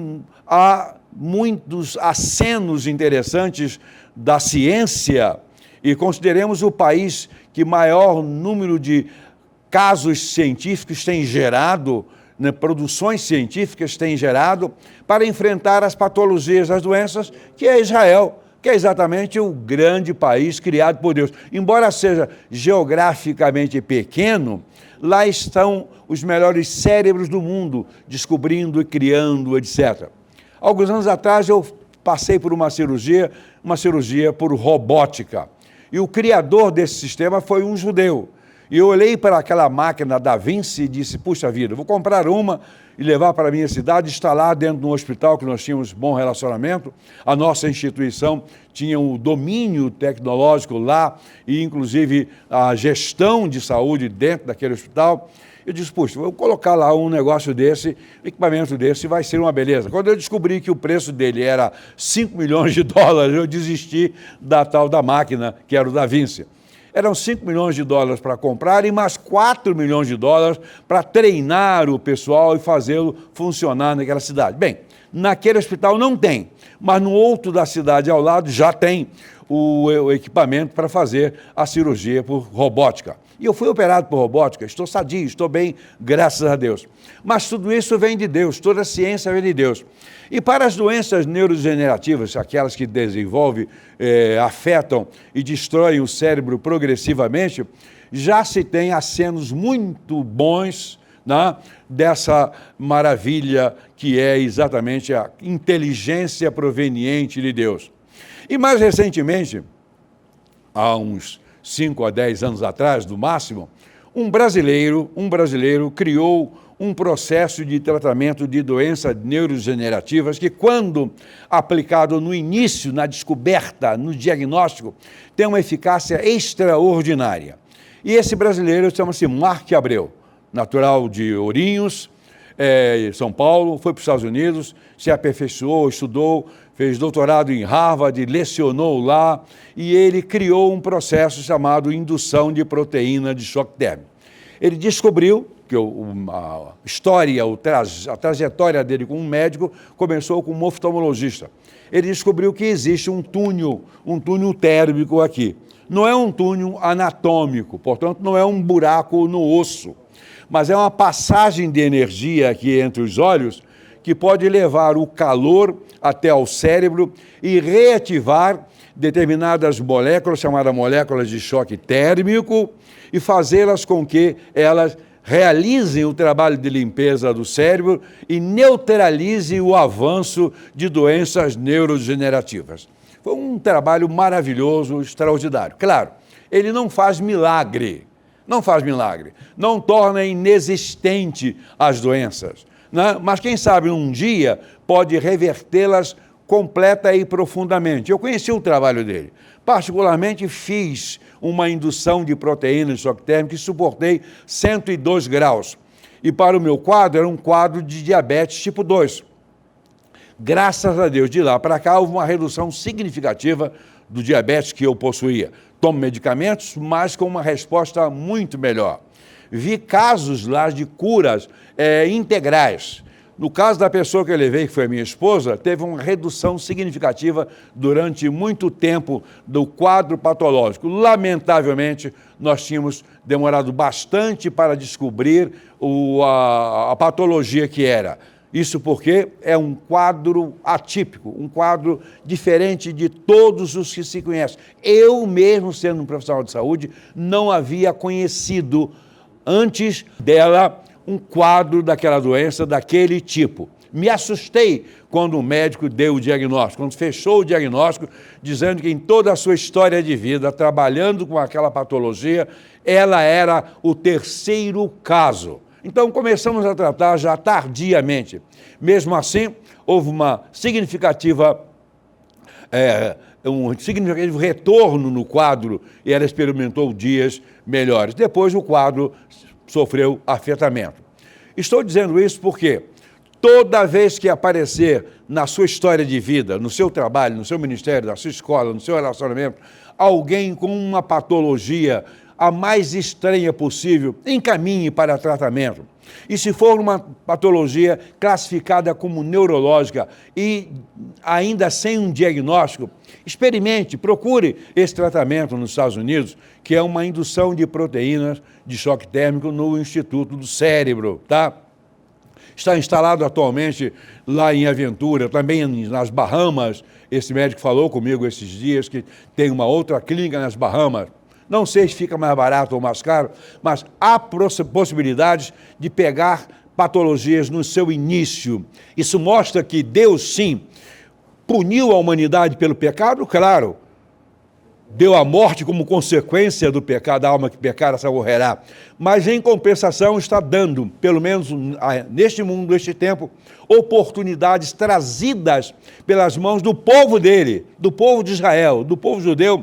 há muitos acenos interessantes da ciência, e consideremos o país que maior número de casos científicos tem gerado, produções científicas tem gerado, para enfrentar as patologias, as doenças, que é Israel, que é exatamente o grande país criado por Deus. Embora seja geograficamente pequeno, lá estão os melhores cérebros do mundo, descobrindo e criando, etc. Alguns anos atrás eu passei por uma cirurgia por robótica. E o criador desse sistema foi um judeu. E eu olhei para aquela máquina da Vinci e disse, puxa vida, vou comprar uma e levar para a minha cidade, instalar dentro de um hospital que nós tínhamos bom relacionamento. A nossa instituição tinha um domínio tecnológico lá e, inclusive, a gestão de saúde dentro daquele hospital. Eu disse, puxa, vou colocar lá um negócio desse, um equipamento desse, vai ser uma beleza. Quando eu descobri que o preço dele era 5 milhões de dólares, eu desisti da tal da máquina, que era o Da Vinci. Eram 5 milhões de dólares para comprar e mais 4 milhões de dólares para treinar o pessoal e fazê-lo funcionar naquela cidade. Bem, naquele hospital não tem, mas no outro da cidade ao lado já tem o equipamento para fazer a cirurgia por robótica. E eu fui operado por robótica, estou sadio, estou bem, graças a Deus. Mas tudo isso vem de Deus, toda a ciência vem de Deus. E para as doenças neurodegenerativas, aquelas que desenvolvem, afetam e destroem o cérebro progressivamente, já se tem acenos muito bons, né, dessa maravilha que é exatamente a inteligência proveniente de Deus. E mais recentemente, há uns 5 a 10 anos atrás, no máximo, um brasileiro criou um processo de tratamento de doenças neurodegenerativas que, quando aplicado no início, na descoberta, no diagnóstico, tem uma eficácia extraordinária. E esse brasileiro chama-se Mark Abreu, natural de Ourinhos, São Paulo, foi para os Estados Unidos, se aperfeiçoou, estudou, fez doutorado em Harvard, lecionou lá, e ele criou um processo chamado indução de proteína de choque térmico. Ele descobriu que a trajetória dele como médico começou com um oftalmologista. Ele descobriu que existe um túnel térmico aqui. Não é um túnel anatômico, portanto, não é um buraco no osso, mas é uma passagem de energia aqui entre os olhos que pode levar o calor até ao cérebro e reativar determinadas moléculas, chamadas moléculas de choque térmico, e fazê-las com que elas realizem o trabalho de limpeza do cérebro e neutralizem o avanço de doenças neurodegenerativas. Foi um trabalho maravilhoso, extraordinário. Claro, ele não faz milagre, não torna inexistente as doenças, né? Mas quem sabe um dia pode revertê-las completa e profundamente. Eu conheci o trabalho dele. Particularmente fiz uma indução de proteína de choque térmico e suportei 102 graus. E para o meu quadro, era um quadro de diabetes tipo 2. Graças a Deus, de lá para cá, houve uma redução significativa do diabetes que eu possuía. Tomo medicamentos, mas com uma resposta muito melhor. Vi casos lá de curas integrais. No caso da pessoa que eu levei, que foi a minha esposa, teve uma redução significativa durante muito tempo do quadro patológico. Lamentavelmente, nós tínhamos demorado bastante para descobrir a patologia que era. Isso porque é um quadro atípico, um quadro diferente de todos os que se conhecem. Eu mesmo, sendo um profissional de saúde, não havia conhecido antes dela um quadro daquela doença, daquele tipo. Me assustei quando o médico deu o diagnóstico, quando fechou o diagnóstico, dizendo que em toda a sua história de vida, trabalhando com aquela patologia, ela era o terceiro caso. Então, começamos a tratar já tardiamente. Mesmo assim, houve um significativo retorno no quadro e ela experimentou dias melhores. Depois, o quadro sofreu afetamento. Estou dizendo isso porque toda vez que aparecer na sua história de vida, no seu trabalho, no seu ministério, na sua escola, no seu relacionamento, alguém com uma patologia a mais estranha possível, encaminhe para tratamento. E se for uma patologia classificada como neurológica e ainda sem um diagnóstico, experimente, procure esse tratamento nos Estados Unidos, que é uma indução de proteínas de choque térmico no Instituto do Cérebro, tá? Está instalado atualmente lá em Aventura, também nas Bahamas. Esse médico falou comigo esses dias que tem uma outra clínica nas Bahamas. Não sei se fica mais barato ou mais caro, mas há possibilidades de pegar patologias no seu início. Isso mostra que Deus, sim, puniu a humanidade pelo pecado? Claro. Deu a morte como consequência do pecado, a alma que pecar, essa morrerá. Mas, em compensação, está dando, pelo menos neste mundo, neste tempo, oportunidades trazidas pelas mãos do povo dele, do povo de Israel, do povo judeu,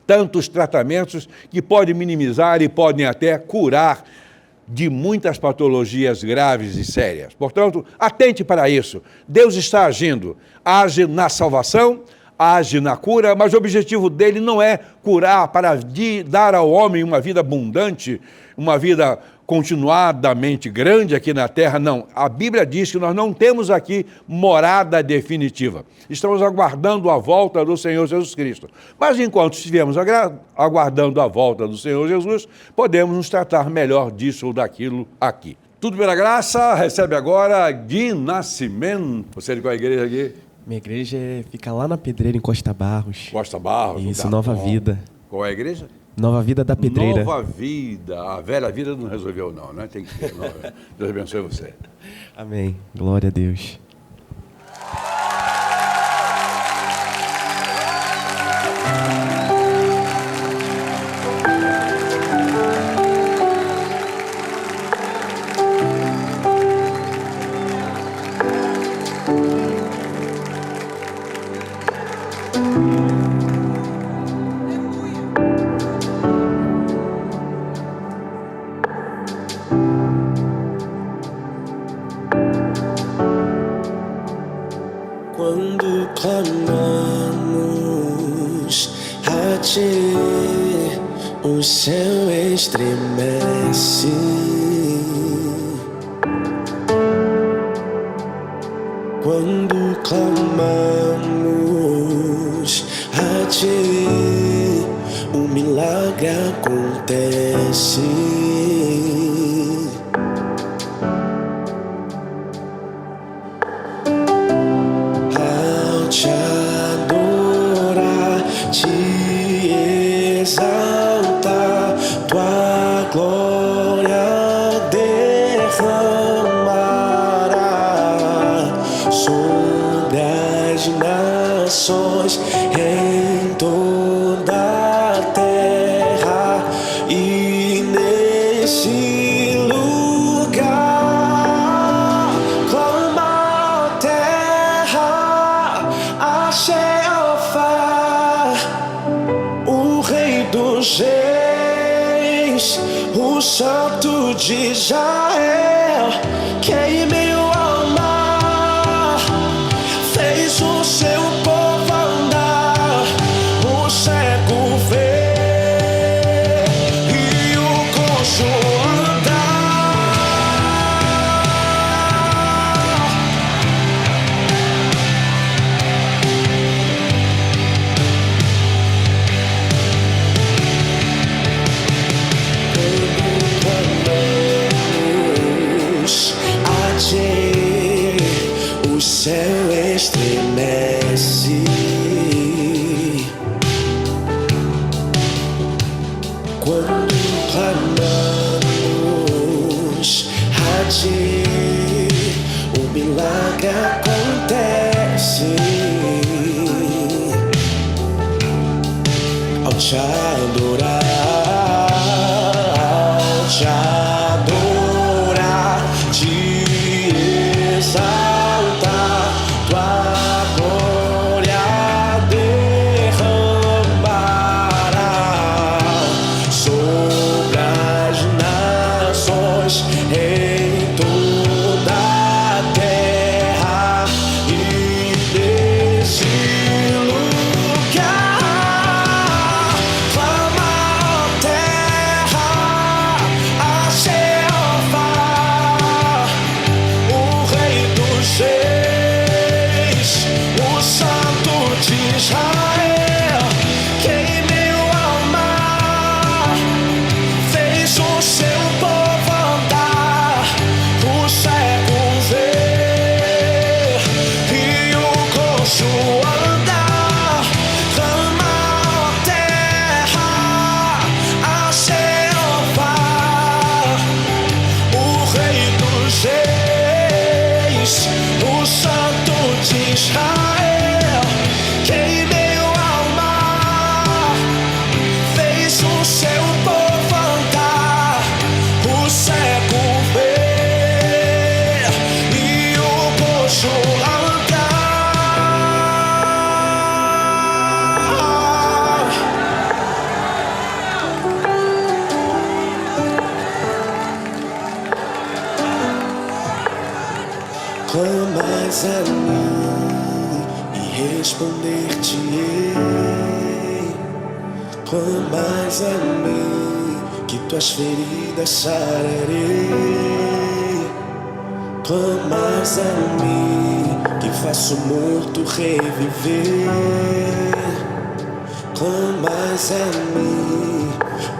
tantos tratamentos que podem minimizar e podem até curar de muitas patologias graves e sérias. Portanto, atente para isso. Deus está agindo. Age na salvação, age na cura, mas o objetivo dele não é curar para dar ao homem uma vida abundante, uma vida continuadamente grande aqui na terra, não. A Bíblia diz que nós não temos aqui morada definitiva. Estamos aguardando a volta do Senhor Jesus Cristo. Mas enquanto estivermos aguardando a volta do Senhor Jesus, podemos nos tratar melhor disso ou daquilo aqui. Tudo pela graça, recebe agora Gui Nascimento. Você é de qual igreja aqui? Minha igreja fica lá na Pedreira, em Costa Barros. Costa Barros. Isso, Nova Vida. Qual é a igreja? Nova Vida da Pedreira. Nova Vida. A velha vida não resolveu não, né? Tem que ter. Deus abençoe você. Amém. Glória a Deus. Quando clamamos a Ti, o céu estremece. Quando clamamos a Ti, o milagre acontece. Te adorar, te exaltar, tua glória derramará sobre as nações em toda a terra e nesse lugar clama a terra. Sheofar, o Rei dos Reis, o Santo de Israel, que em meu alma fez o seu povo andar, o cego ver e o coxo andar. O céu estremece. Quando clamamos a Ti, o milagre acontece. Ao te adorar, ao te adorar, te exaltar, tua glória derramará sobre as nações em toda a terra e nesse lugar clama a Clamas a mim, que tuas feridas sararei. Clamas a mim, que faço o morto reviver. Clamas a mim,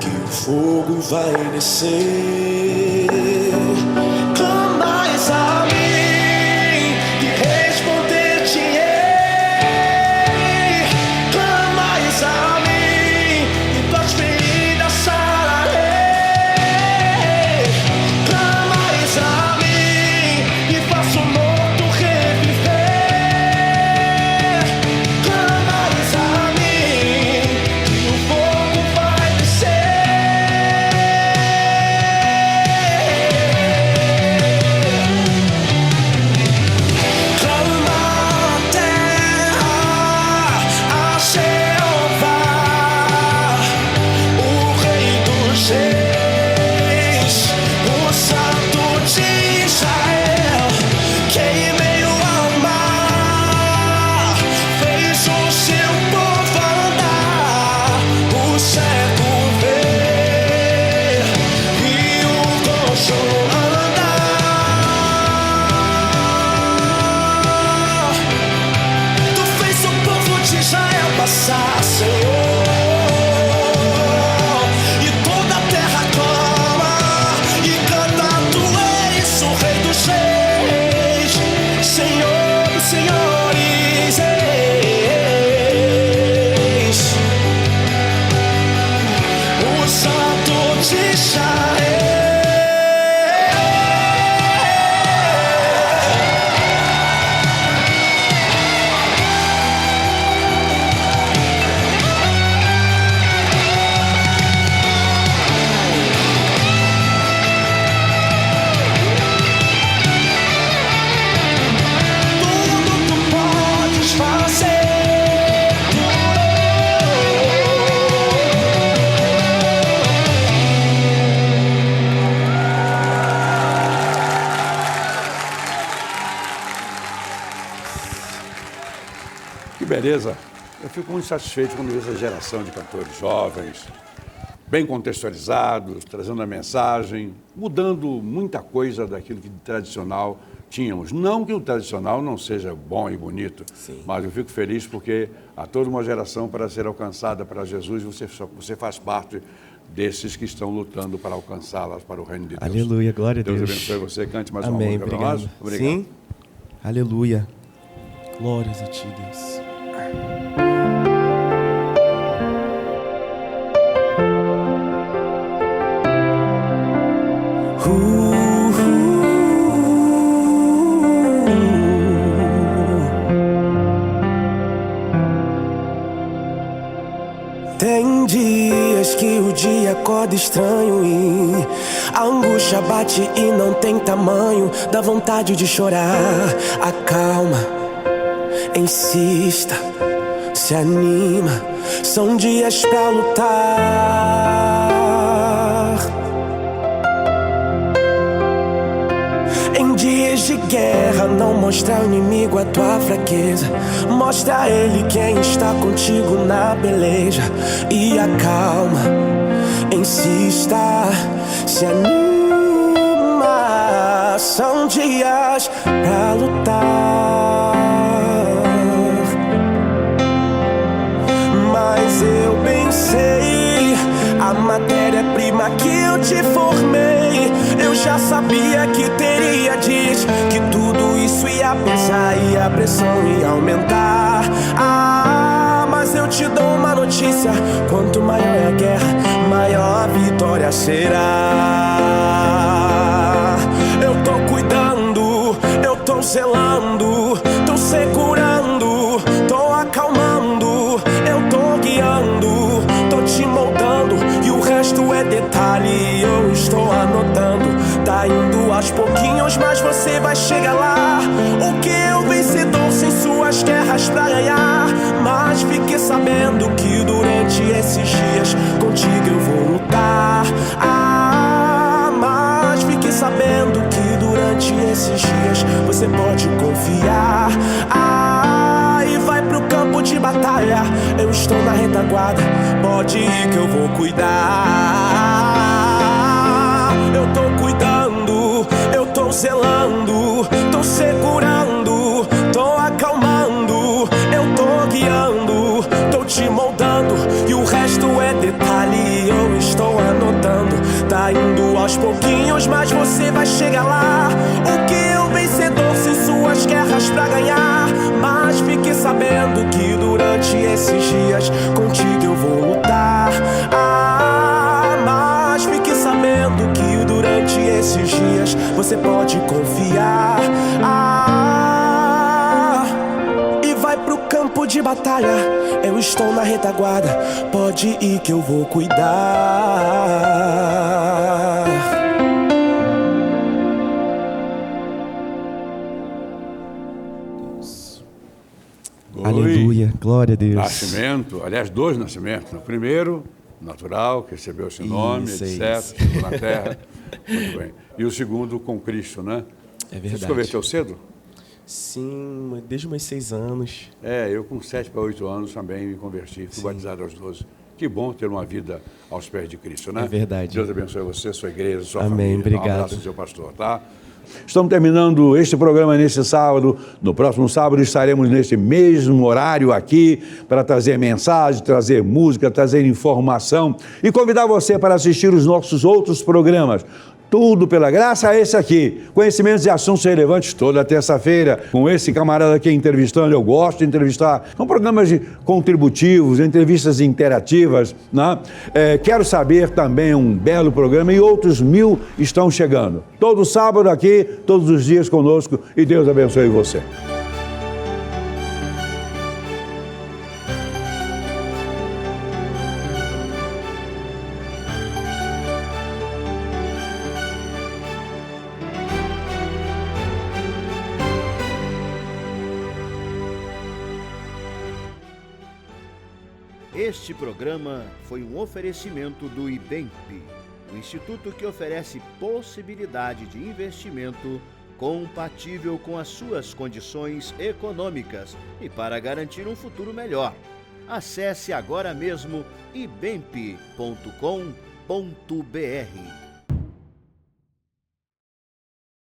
que o fogo vai descer. Clamas a mim, que responder-te-ei. Clamas a mim, que tuas feridas sararei. Clamas a mim, que faço o morto reviver. Clamas a mim, que o fogo vai descer. Clama a terra a Jeová, o Rei dos Reis, o Santo de Israel, que em meio ao mar fez o seu povo andar, o cego ver e o coxo andar. Tu fez o povo de Israel passar, Senhor, e toda a terra clama e canta: Tu és o Rei dos Reis, Senhor dos Senhores, eis o Santo de Israel. Tudo tu podes fazer. Que beleza! Eu fico muito satisfeito quando vejo essa geração de cantores jovens, bem contextualizados, trazendo a mensagem, mudando muita coisa daquilo que de tradicional tínhamos. Não que o tradicional não seja bom e bonito, mas eu fico feliz porque há toda uma geração para ser alcançada para Jesus, você faz parte desses que estão lutando para alcançá-las para o reino de Deus. Aleluia, glória a Deus. Deus abençoe você, cante mais uma Amém, música para nós. obrigado. Sim, aleluia. Glórias a ti, Deus. Tem dias que o dia acorda estranho e a angústia bate e não tem tamanho, dá vontade de chorar. Acalma, insista, se anima, são dias pra lutar. Em dias de guerra, não mostra ao inimigo a tua fraqueza, mostra a ele quem está contigo na peleja. E acalma, insista, se anima, são dias pra lutar. Mas eu bem sei, a matéria-prima que eu te formei, eu já sabia que teria dias que tudo isso ia pesar e a pressão ia aumentar. Mas eu te dou uma notícia: quanto maior é a guerra, maior a vitória será. Eu tô cuidando, eu tô zelando, tô segurando, tô acalmando, eu tô guiando, tô te moldando, e o resto é detalhe, eu estou anotando. Tá indo aos pouquinhos, mas você vai chegar lá. O que é o vencedor sem suas guerras pra ganhar? Mas fique sabendo que durante esses dias contigo eu vou lutar. Mas fique sabendo que durante esses dias você pode confiar. E vai pro campo campo de batalha, eu estou na retaguarda. Pode ir que eu vou cuidar. Eu tô cuidando, eu tô zelando, tô segurando, tô acalmando, eu tô guiando, tô te moldando, e o resto é detalhe, eu estou anotando. Tá indo aos pouquinhos, mas você vai chegar lá. O que é o vencedor sem suas guerras pra ganhar? Mas fique sabendo que durante esses dias contigo eu vou lutar. Mas fique sabendo que durante esses dias você pode confiar. E vai pro campo de batalha, eu estou na retaguarda. Pode ir que eu vou cuidar. Aleluia, glória a Deus. Nascimento, aliás, 2 nascimentos. O primeiro, natural, que recebeu esse nome, Isso, etc., isso. ficou na terra. Muito bem. E o segundo, com Cristo, né? É Você verdade. se converteu cedo? Sim, desde meus 6 anos. Eu com 7 para 8 anos também me converti, fui batizado aos 12. Que bom ter uma vida aos pés de Cristo, né? É verdade. Deus abençoe você, sua igreja, sua Amém, família. obrigado. Um abraço do seu pastor, tá? Estamos terminando este programa neste sábado. No próximo sábado estaremos neste mesmo horário aqui para trazer mensagem, trazer música, trazer informação e convidar você para assistir os nossos outros programas. Tudo pela graça, esse aqui. Conhecimentos e assuntos relevantes toda terça-feira. Com esse camarada aqui entrevistando, eu gosto de entrevistar. São programas contributivos, entrevistas interativas, né? Quero saber também, um belo programa, e outros 1000 estão chegando. Todo sábado aqui, todos os dias conosco, e Deus abençoe você. Este programa foi um oferecimento do IBEMP, o instituto que oferece possibilidade de investimento compatível com as suas condições econômicas e para garantir um futuro melhor. Acesse agora mesmo ibemp.com.br.